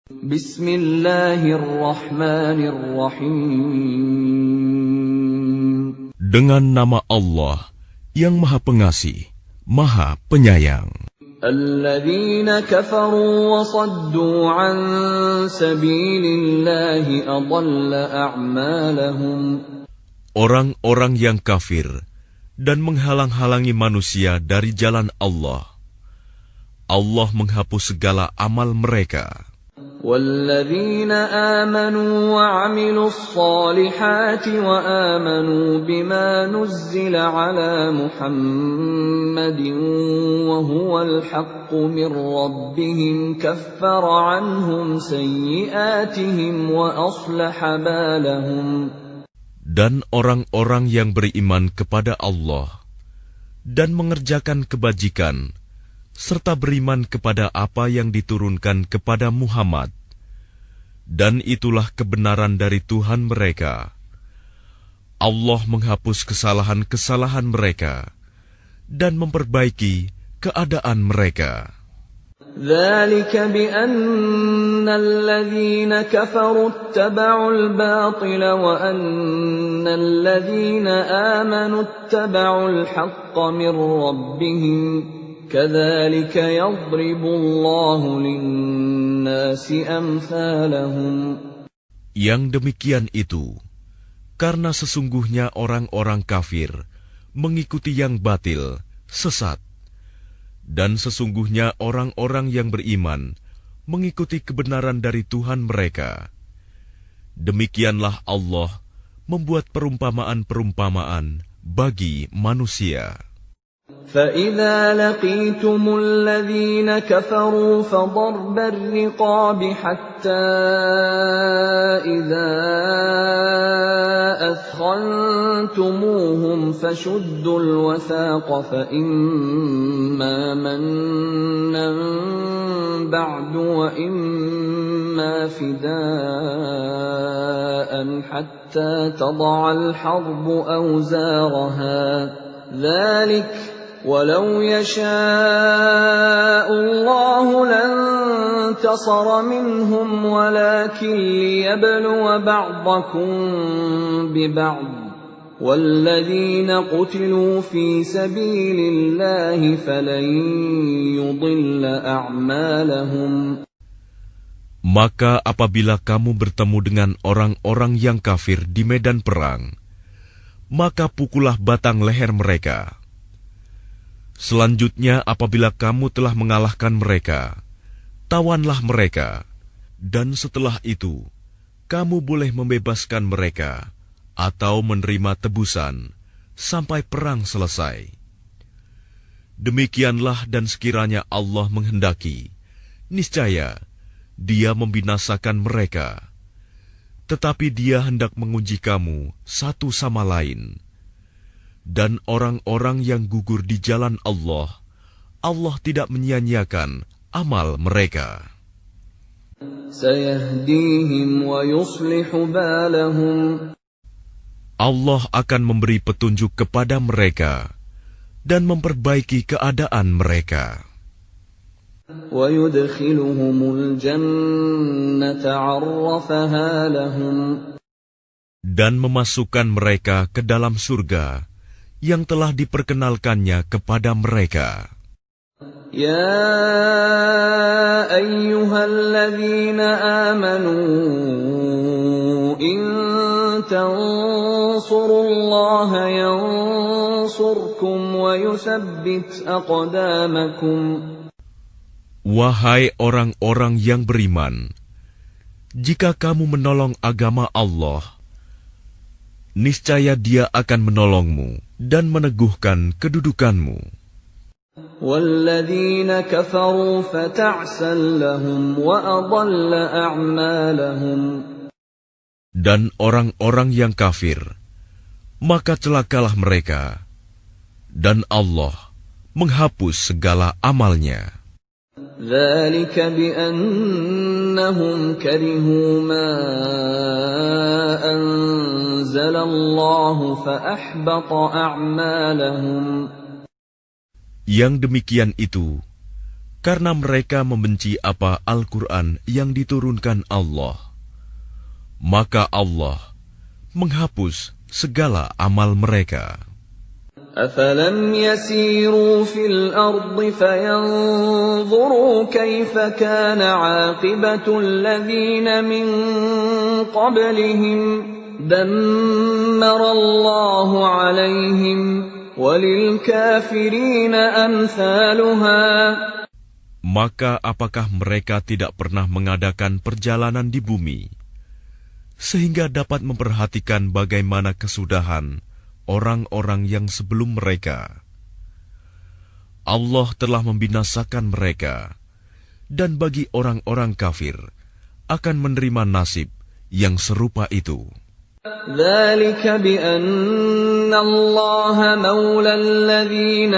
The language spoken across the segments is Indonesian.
Bismillahirrahmanirrahim. Dengan nama Allah yang Maha Pengasih, Maha Penyayang. Alladzina kafaru wa saddu an sabilillahi adalla a'malahum. Orang-orang yang kafir dan menghalang-halangi manusia dari jalan Allah, Allah menghapus segala amal mereka. وَالَّذِينَ آمَنُوا وَعَمِلُوا الصَّالِحَاتِ وَآمَنُوا بِمَا نُزِّلَ عَلَى مُحَمَّدٍ وَهُوَ الْحَقُّ مِنْ رَبِّهِمْ كَفَّرَ عَنْهُمْ سَيِّئَاتِهِمْ وَأَصْلَحَ بَالَهُمْ. Dan orang-orang yang beriman kepada Allah dan mengerjakan kebajikan, serta beriman kepada apa yang diturunkan kepada Muhammad, dan itulah kebenaran dari Tuhan mereka. Allah menghapus kesalahan-kesalahan mereka dan memperbaiki keadaan mereka. ذَلِكَ بِأَنَّ الَّذِينَ كَفَرُوا اتَّبَعُوا الْبَاطِلَ وَأَنَّ الَّذِينَ آمَنُوا اتَّبَعُوا الْحَقَّ مِنْ رَبِّهِمْ كَذَلِكَ يَضْرِبُ اللَّهُ لِلنَّاسِ أَمْثَالَهُمْ. Yang demikian itu, karena sesungguhnya orang-orang kafir mengikuti yang batil, sesat, dan sesungguhnya orang-orang yang beriman mengikuti kebenaran dari Tuhan mereka. Demikianlah Allah membuat perumpamaan-perumpamaan bagi manusia. فَإِذَا لَقِيتُمُ الَّذِينَ كَفَرُوا فَضَرْبَ الرِّقَابِ حَتَّى إِذَا أَثْخَنْتُمُوهُمْ فَشُدُّوا الْوَثَاقَ فَإِمَّا مَنًّا بَعْدُ وَإِمَّا فِدَاءً حَتَّى تَضَعَ الْحَرْبُ أَوْزَارَهَا ذَلِكَ وَلَوْ يَشَاءُ اللَّهُ لَانتَصَرَ مِنْهُمْ وَلَكِنْ لِيَبْلُوَ بَعْضَكُمْ بِبَعْضٍ وَالَّذِينَ قُتِلُوا فِي سَبِيلِ اللَّهِ فَلَنْ يُضِلَّ أَعْمَالَهُمْ. Maka apabila kamu bertemu dengan orang-orang yang kafir di medan perang, maka pukullah batang leher mereka. Selanjutnya apabila kamu telah mengalahkan mereka, tawanlah mereka, dan setelah itu, kamu boleh membebaskan mereka, atau menerima tebusan, sampai perang selesai. Demikianlah dan sekiranya Allah menghendaki, niscaya Dia membinasakan mereka. Tetapi Dia hendak menguji kamu satu sama lain. Dan orang-orang yang gugur di jalan Allah, Allah tidak menyia-nyiakan amal mereka. سَيَهْدِيهِمْ وَيُصْلِحُ بَالَهُمْ. Allah akan memberi petunjuk kepada mereka dan memperbaiki keadaan mereka. وَيُدْخِلُهُمُ الْجَنَّةَ عَرَّفَهَا لَهُمْ. Dan memasukkan mereka ke dalam surga yang telah diperkenalkannya kepada mereka. يَا أَيُّهَا الَّذِينَ آمَنُوا إِن تَنصُرُوا اللَّهَ يَنصُرْكُمْ وَيُثَبِّتْ أَقْدَامَكُمْ. Wahai orang-orang yang beriman, jika kamu menolong agama Allah, niscaya Dia akan menolongmu dan meneguhkan kedudukanmu. وَالَّذِينَ كَفَرُوا فَتَعْسًا لَهُمْ وَأَضَلَّ أَعْمَالَهُمْ. Dan orang-orang yang kafir, maka celakalah mereka, dan Allah menghapus segala amalnya. ذَلِكَ بِأَنَّهُمْ كَرِهُوا مَا أَنزَلَ اللَّهُ karena mereka membenci apa Al-Quran yang diturunkan Allah. Maka Allah menghapus segala amal mereka. أفلم يسيروا في الأرض فينظروا كيف كان عاقبة الذين من قبلهم دمر الله عليهم وللكافرين أمثالها. Maka apakah mereka tidak pernah mengadakan perjalanan di bumi, sehingga dapat memperhatikan bagaimana kesudahan orang-orang yang sebelum mereka? Allah telah membinasakan mereka, dan bagi orang-orang kafir akan menerima nasib yang serupa itu. ذلك بأن الله مولى الذين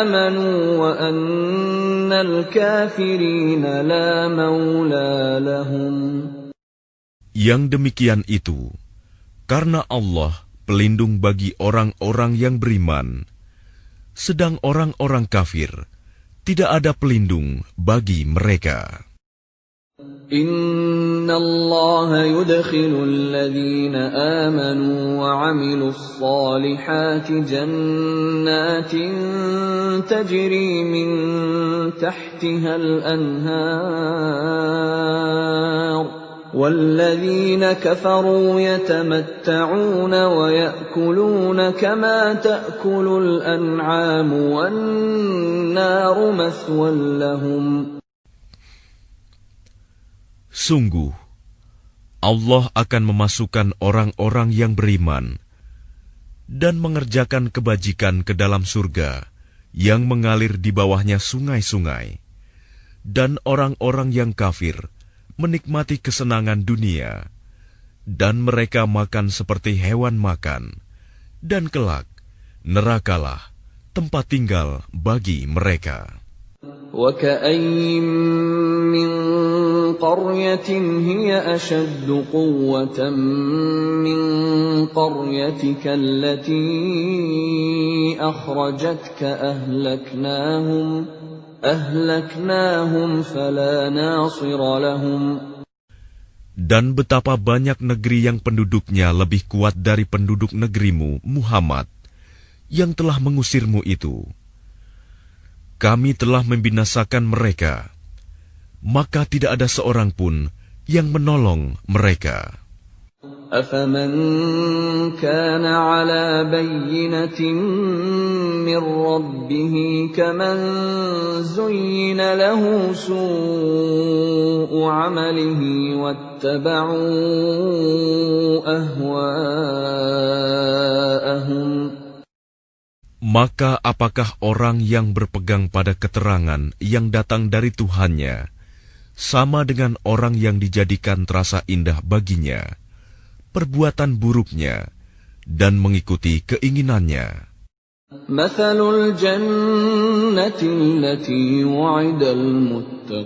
آمنوا وأن الكافرين لا مولى لهم. Yang demikian itu karena Allah pelindung bagi orang-orang yang beriman, sedang orang-orang kafir tidak ada pelindung bagi mereka. Inna Allah yudkhilu alladhina amanu wa 'amilus salihati jannatin tajri min tahtiha al-anhar. والذين كفروا يتمتعون ويأكلون كما تأكل الأنعام والنار مثوى لهم. Sungguh, Allah akan memasukkan orang-orang yang beriman dan mengerjakan kebajikan ke dalam surga yang mengalir di bawahnya sungai-sungai, dan orang-orang yang kafir menikmati kesenangan dunia, dan mereka makan seperti hewan makan, dan kelak nerakalah tempat tinggal bagi mereka. وَكَأَيِّن مِّن قَرْيَةٍ هِيَ أَشَدُّ قُوَّةً مِّن قَرْيَتِكَ الَّتِي أَخْرَجَتْكَ أهلكناهم فلا ناصر لهم. Dan betapa banyak negeri yang penduduknya lebih kuat dari penduduk negerimu, Muhammad, yang telah mengusirmu itu. Kami telah membinasakan mereka, maka tidak ada seorang pun yang menolong mereka. أَفَمَنْ كَانَ عَلَى بَيِّنَةٍ مِّن رَّبِّهِ كَمَنْ زُيِّنَ لَهُ سُوءُ عَمَلِهِ وَاتَّبَعُوا أَهْوَاءَهُمْ. Maka apakah orang yang berpegang pada keterangan yang datang dari Tuhannya sama dengan orang yang dijadikan terasa indah baginya perbuatan buruknya dan mengikuti keinginannya? مثل الجنة التي وعد المتقون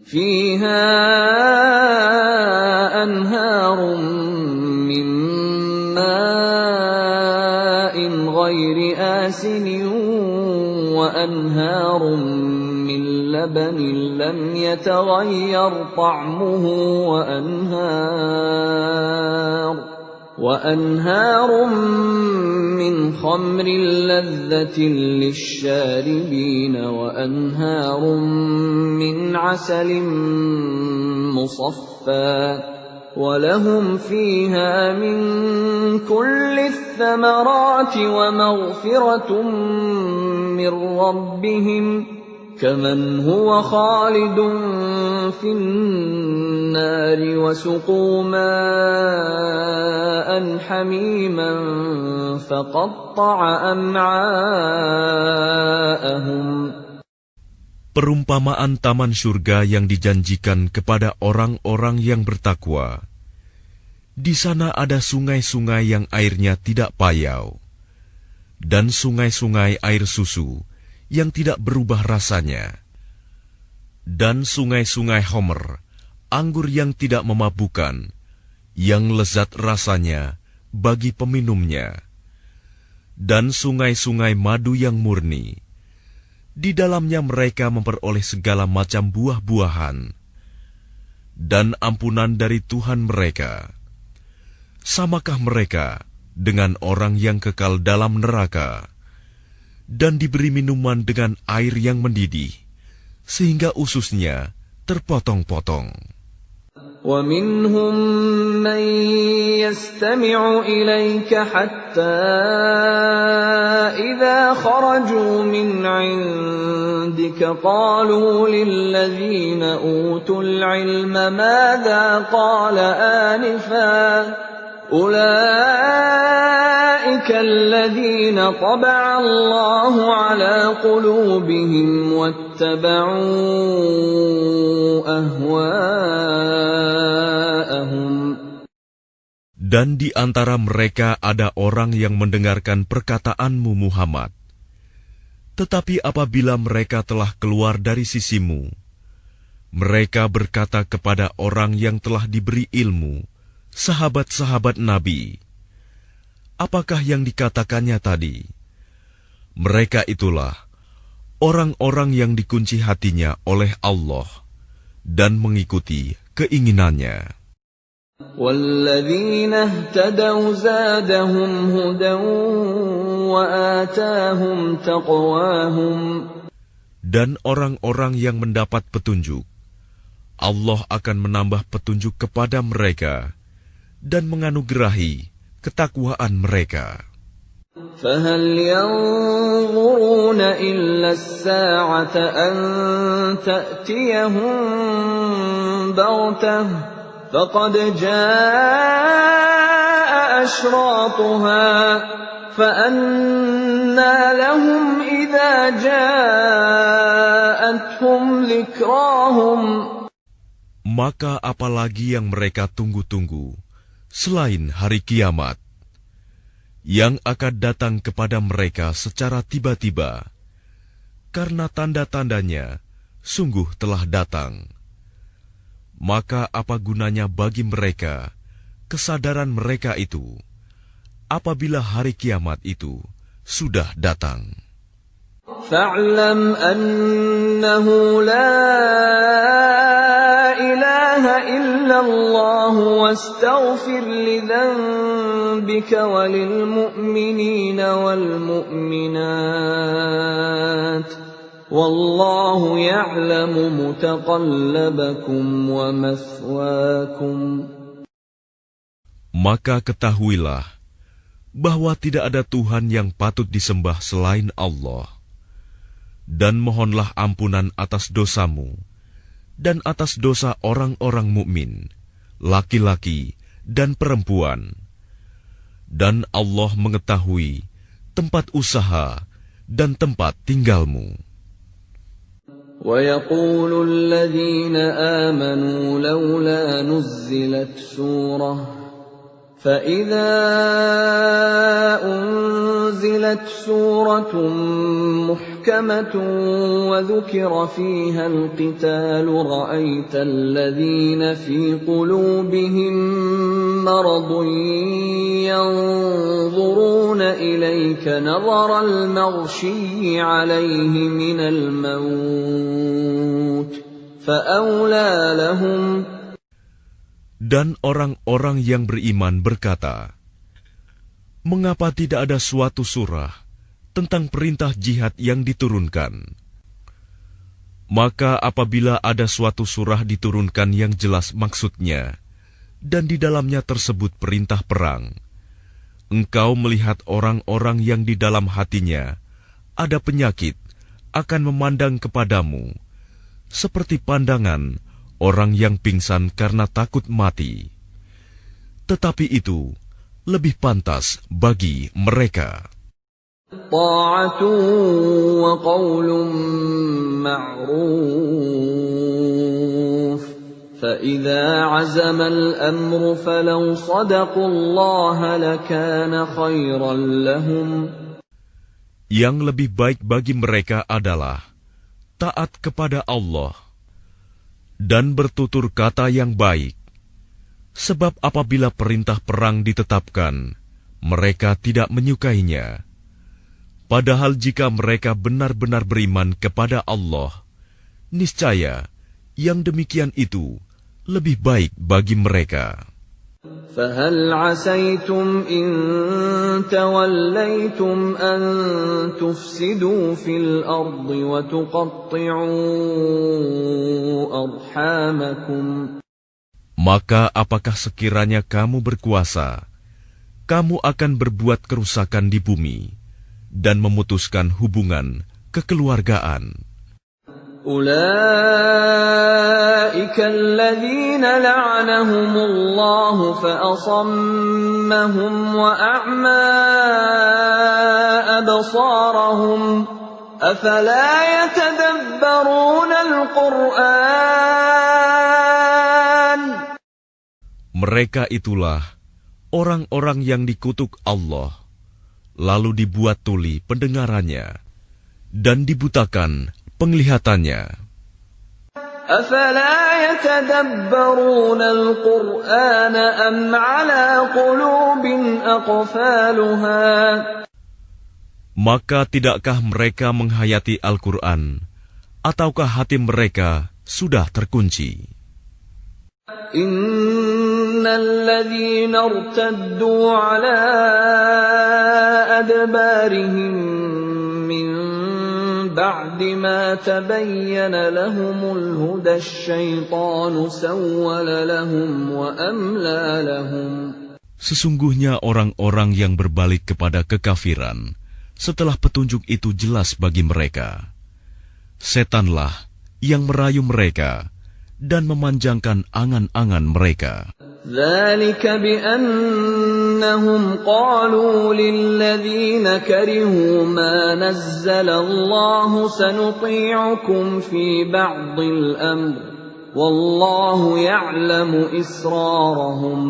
فيها أنهار من ماء غير آسن وأنهار من لبن لم يتغير طعمه وأنهار من خمر لذة للشاربين وأنهار من عسل مصفى ولهم فيها من كل الثمرات ومغفرة من ربهم كمن هو خالد في النار وسقوا ماء حميما فقطع أمعاءهم. Perumpamaan taman surga yang dijanjikan kepada orang-orang yang bertakwa. Di sana ada sungai-sungai yang airnya tidak payau, dan sungai-sungai air susu yang tidak berubah rasanya, dan sungai-sungai homer, anggur yang tidak memabukkan, yang lezat rasanya bagi peminumnya, dan sungai-sungai madu yang murni, Di dalamnya mereka memperoleh segala macam buah-buahan dan ampunan dari Tuhan mereka. Samakah mereka dengan orang yang kekal dalam neraka dan diberi minuman dengan air yang mendidih, sehingga ususnya terpotong-potong? وَمِنْهُمْ مَنْ يَسْتَمِعُ إِلَيْكَ حَتَّى إِذَا خَرَجُوا مِنْ عِنْدِكَ قَالُوا لِلَّذِينَ أُوتُوا الْعِلْمَ مَاذَا قَالَ آنِفًا أُولَئِكَ الَّذِينَ طَبَعَ اللَّهُ عَلَى قُلُوبِهِمْ وَاتَّبَعُوا أَهْوَاءَهُمْ. Dan di antara mereka ada orang yang mendengarkan perkataanmu Muhammad. Tetapi apabila mereka telah keluar dari sisimu, mereka berkata kepada orang yang telah diberi ilmu, sahabat-sahabat Nabi, apakah yang dikatakannya tadi? Mereka itulah orang-orang yang dikunci hatinya oleh Allah dan mengikuti keinginannya. وَالَّذِينَ اهْتَدَوْا زَادَهُمْ هُدًى وَآتَاهُمْ تَقْوَاهُمْ. Dan orang-orang yang mendapat petunjuk, Allah akan menambah petunjuk kepada mereka dan menganugerahi ketakwaan mereka. فَهَلْ يَنظُرُونَ إِلَّا السَّاعَةَ أَن تَأْتِيَهُم بَغْتَةً فَقَدْ جَاءَ أَشْرَاطُهَا فَأَنَّى لَهُمْ إِذَا جَاءَتْهُمْ ذِكْرَاهُمْ. Maka apalagi yang mereka tunggu-tunggu selain hari kiamat, yang akan datang kepada mereka secara tiba-tiba, karena tanda-tandanya sungguh telah datang. Maka apa gunanya bagi mereka kesadaran mereka itu apabila hari kiamat itu sudah datang? فَاعْلَمْ أَنَّهُ لَا إِلَهَ إِلَّا اللَّهُ وَاسْتَغْفِرْ لِذَنبِكَ وَلِلْمُؤْمِنِينَ وَالْمُؤْمِنَاتِ وَاللَّهُ يَعْلَمُ مُتَقَلَّبَكُمْ وَمَثْوَاكُمْ. Maka ketahuilah bahwa tidak ada Tuhan yang patut disembah selain Allah. Dan mohonlah ampunan atas dosamu dan atas dosa orang-orang mukmin, laki-laki dan perempuan. Dan Allah mengetahui tempat usaha dan tempat tinggalmu. وَيَقُولُ الَّذِينَ آمَنُوا لَوْلَا نُزِّلَتْ سُورَةٌ فَإِذَا أُنزِلَتْ سُورَةٌ مُحْكَمَةٌ وَذُكِرَ فِيهَا الْقِتَالُ رَأَيْتَ الَّذِينَ فِي قُلُوبِهِم مَّرَضٌ يَنظُرُونَ إِلَيْكَ نَظَرَ الْمَغْشِيِّ عَلَيْهِ مِنَ الْمَوْتِ فَأَوْلَىٰ لَهُمْ. Dan orang-orang yang beriman berkata, mengapa tidak ada suatu surah tentang perintah jihad yang diturunkan? Maka apabila ada suatu surah diturunkan yang jelas maksudnya, dan di dalamnya tersebut perintah perang, engkau melihat orang-orang yang di dalam hatinya ada penyakit akan memandang kepadamu, seperti pandangan orang yang pingsan karena takut mati. Tetapi itu lebih pantas bagi mereka. Ta'atun wa qawlun ma'ruf. Fa'idha 'azama al-amru falaw sadaqu Allah lakana khairan lahum. Yang lebih baik bagi mereka adalah taat kepada Allah dan bertutur kata yang baik. Sebab apabila perintah perang ditetapkan, mereka tidak menyukainya. Padahal jika mereka benar-benar beriman kepada Allah, niscaya yang demikian itu lebih baik bagi mereka. فَهَلْ عَسَيْتُمْ إِن تَوَلَّيْتُمْ أَن تُفْسِدُوا فِي الْأَرْضِ وَتُقَطِّعُوا أَرْحَامَكُمْ. Maka apakah sekiranya kamu berkuasa, kamu akan berbuat kerusakan di bumi dan memutuskan hubungan kekeluargaan. أُولَئِكَ الَّذِينَ لَعَنَهُمُ اللَّهُ فَأَصَمَّهُمْ وَأَعْمَى أَبْصَارَهُمْ أَفَلَا يَتَدَبَّرُونَ الْقُرْآنَ. Mereka itulah orang-orang yang dikutuk Allah, lalu dibuat tuli pendengarannya dan dibutakan penglihatannya. أَفَلَا يَتَدَبَّرُونَ الْقُرْآنَ أَمْ عَلَى قُلُوبٍ أَقْفَالُهَا. Maka tidakkah mereka menghayati Al-Quran, ataukah hati mereka sudah terkunci? إِنَّ الَّذِينَ ارْتَدُّوا عَلَى أَدْبَارِهِمْ مِنْ بَعْدِ مَا تَبَيَّنَ لَهُمُ الْهُدَى الشَّيْطَانُ سَوَّلَ لَهُمْ وَأَمْلَى لَهُمْ. Sesungguhnya orang-orang yang berbalik kepada kekafiran setelah petunjuk itu jelas bagi mereka, setanlah yang merayu mereka dan memanjangkan angan-angan mereka. ذَلِكَ بِأَنَّهُمْ قَالُوا لِلَّذِينَ كَرِهُوا مَا نَزَّلَ اللَّهُ سَنُطِيعُكُمْ فِي بَعْضِ الْأَمْرِ وَاللَّهُ يَعْلَمُ إِسْرَارَهُمْ.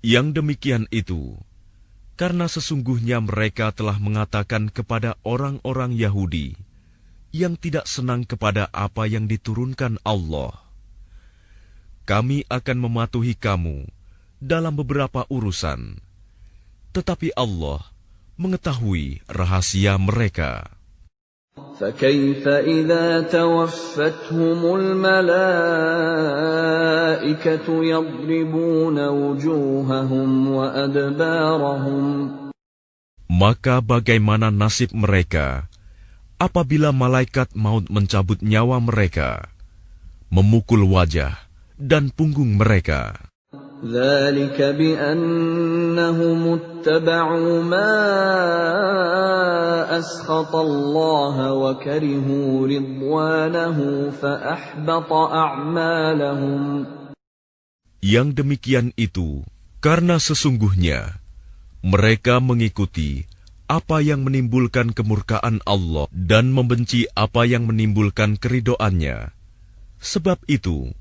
Yang demikian itu, karena sesungguhnya mereka telah mengatakan kepada orang-orang Yahudi yang tidak senang kepada apa yang diturunkan Allah, kami akan mematuhi kamu dalam beberapa urusan, tetapi Allah mengetahui rahasia mereka. فَكَيْفَ إِذَا تَوَفَّتْهُمُ الْمَلَائِكَةُ يَضْرِبُونَ وُجُوهَهُمْ وَأَدْبَارَهُمْ. Maka bagaimana nasib mereka apabila malaikat maut mencabut nyawa mereka, memukul wajah dan punggung mereka? ذَلِكَ بِأَنَّهُمُ اتَّبَعُوا مَا أَسْخَطَ اللَّهَ وَكَرِهُوا رِضْوَانَهُ فَأَحْبَطَ أَعْمَالَهُمْ. Yang demikian itu karena sesungguhnya mereka mengikuti apa yang menimbulkan kemurkaan Allah dan membenci apa yang menimbulkan keridhoannya. Sebab itu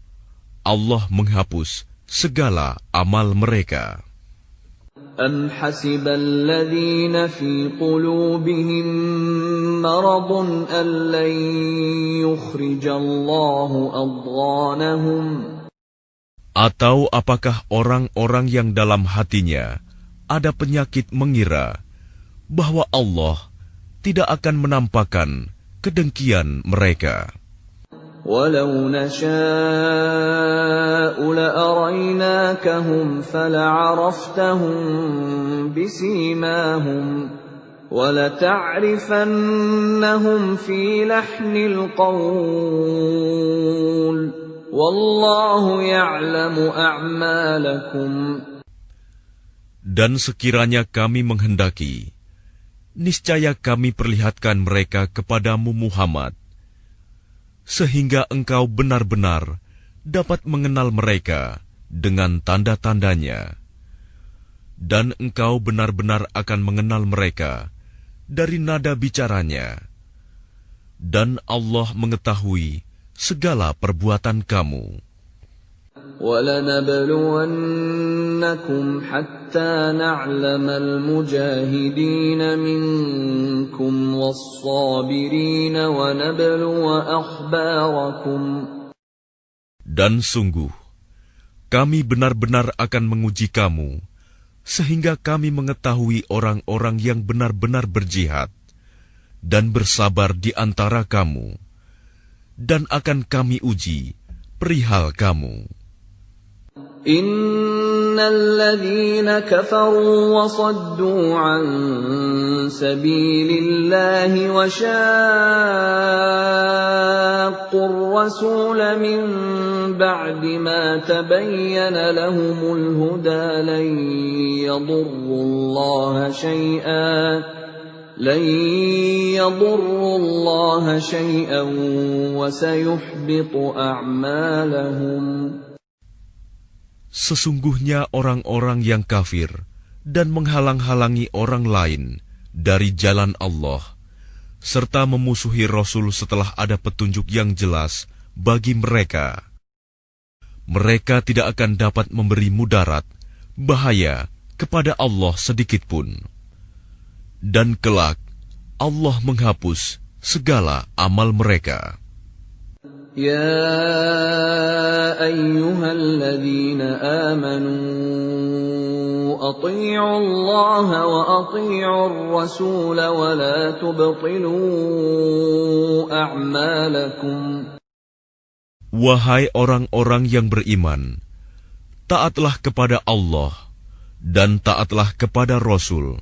Allah menghapus segala amal mereka. أَمْ حَسِبَ الَّذِينَ فِي قُلُوبِهِم مَّرَضٌ أَن لَّن يُخْرِجَ اللَّهُ أَضْغَانَهُمْ. Atau apakah orang-orang yang dalam hatinya ada penyakit mengira bahwa Allah tidak akan menampakkan kedengkian mereka? وَلَوْ نَشَاءُ لَأَرَيْنَاكَهُمْ فَلَعَرَفْتَهُم بِسِيمَاهُمْ وَلَتَعْرِفَنَّهُمْ فِي لَحْنِ الْقَوْلِ وَاللَّهُ يَعْلَمُ أَعْمَالَكُمْ. Dan sekiranya kami menghendaki, niscaya kami perlihatkan mereka kepadamu Muhammad, sehingga engkau benar-benar dapat mengenal mereka dengan tanda-tandanya. Dan engkau benar-benar akan mengenal mereka dari nada bicaranya. Dan Allah mengetahui segala perbuatan kamu. وَلَنَبْلُوَنَّكُمْ حَتَّى نَعْلَمَ الْمُجَاهِدِينَ مِنكُمْ وَالصَّابِرِينَ وَنَبْلُوَ أَخْبَارَكُمْ. Dan sungguh, kami benar-benar akan menguji kamu sehingga kami mengetahui orang-orang yang benar-benar berjihad dan bersabar di antara kamu, dan akan kami uji perihal kamu. Innal ladzina kafaru wa saddu an sabilillahi wa shaqqur rasula min ba'di ma tabayyana lahumul huda lan yadurrullaha shay'an wa sayuhbitu a'malahum. Sesungguhnya orang-orang yang kafir dan menghalang-halangi orang lain dari jalan Allah, serta memusuhi Rasul setelah ada petunjuk yang jelas bagi mereka, mereka tidak akan dapat memberi mudarat, bahaya kepada Allah sedikitpun. Dan kelak, Allah menghapus segala amal mereka. Ya ayyuhalladzina amanu ati'u Allah wa ati'u Rasul wa la tubtilu a'malakum. Wahai orang-orang yang beriman, taatlah kepada Allah dan taatlah kepada Rasul,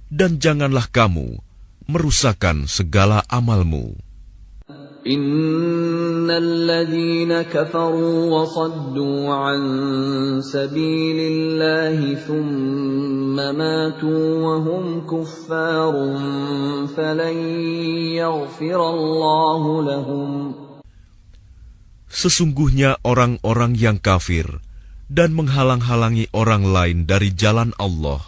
dan janganlah kamu merusakkan segala amalmu. Innal ladzina kafaru wa saddu an sabilillahi thumma matu wa hum kuffarun falan yaghfirallahu lahum. Sesungguhnya orang-orang yang kafir dan menghalang-halangi orang lain dari jalan Allah,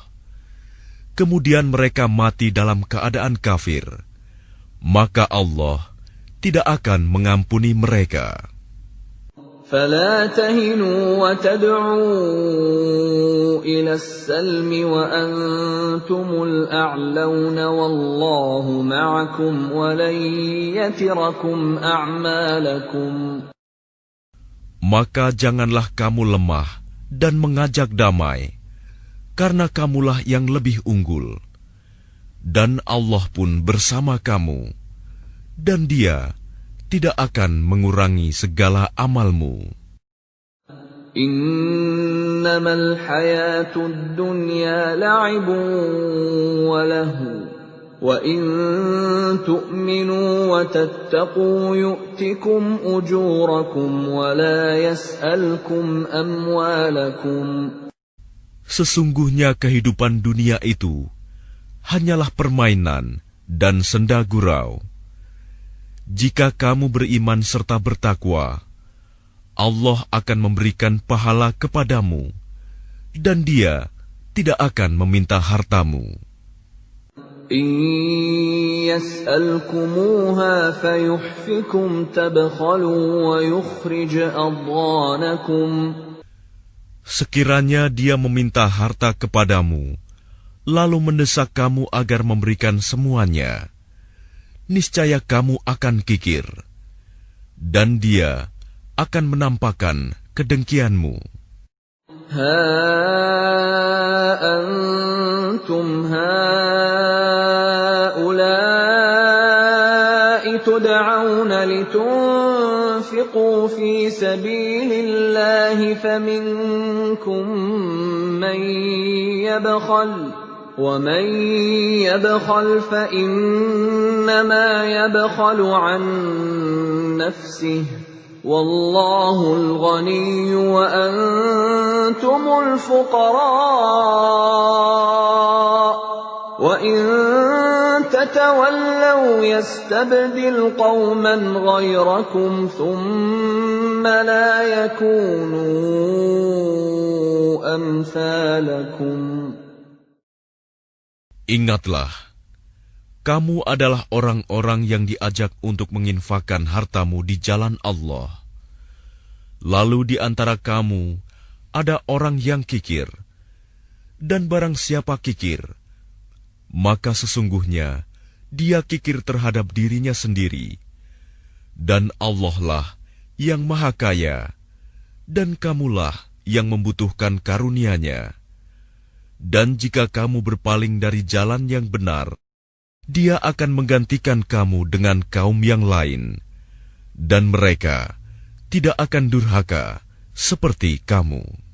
kemudian mereka mati dalam keadaan kafir, maka Allah tidak akan mengampuni mereka. فَلَا تَهِنُوا وَتَدْعُوا إِلَى السَّلْمِ وَأَنْتُمُ الْأَعْلَوْنَ وَاللَّهُ مَعَكُمْ وَلَنْ يَتِرَكُمْ أَعْمَالَكُمْ. Maka janganlah kamu lemah dan mengajak damai, karena kamulah yang lebih unggul, dan Allah pun bersama kamu, dan Dia tidak akan mengurangi segala amalmu. Innamal hayatud dunya la'ibun wa lahu, wa in tu'minu wa tattaqu yu'tikum ujurakum wa la yas'alkum amwalakum. Sesungguhnya kehidupan dunia itu hanyalah permainan dan senda gurau. Jika kamu beriman serta bertakwa, Allah akan memberikan pahala kepadamu, dan Dia tidak akan meminta hartamu. In yas'alkumuha fayuhfikum tabkhalu wa yukhrij adghanakum. Sekiranya Dia meminta harta kepadamu, lalu mendesak kamu agar memberikan semuanya, niscaya kamu akan kikir, dan Dia akan menampakkan kedengkianmu. Ha antum haula'i tud'auna litunfiqu fi sabilillahi faminkum man yabkhal وَمَنْ يَبْخَلْ فَإِنَّمَا يَبْخَلُ عَنْ نَفْسِهِ وَاللَّهُ الْغَنِيُّ وَأَنْتُمُ الْفُقَرَاءُ وَإِنْ تَتَوَلَّوْا يَسْتَبْدِلْ قَوْمًا غَيْرَكُمْ ثُمَّ لَا يَكُونُوا أَمْثَالَكُمْ. Ingatlah, kamu adalah orang-orang yang diajak untuk menginfakkan hartamu di jalan Allah. Lalu di antara kamu ada orang yang kikir, dan barang siapa kikir, maka sesungguhnya dia kikir terhadap dirinya sendiri, dan Allah lah yang Maha Kaya, dan kamulah yang membutuhkan karunia-Nya. Dan jika kamu berpaling dari jalan yang benar, Dia akan menggantikan kamu dengan kaum yang lain, dan mereka tidak akan durhaka seperti kamu.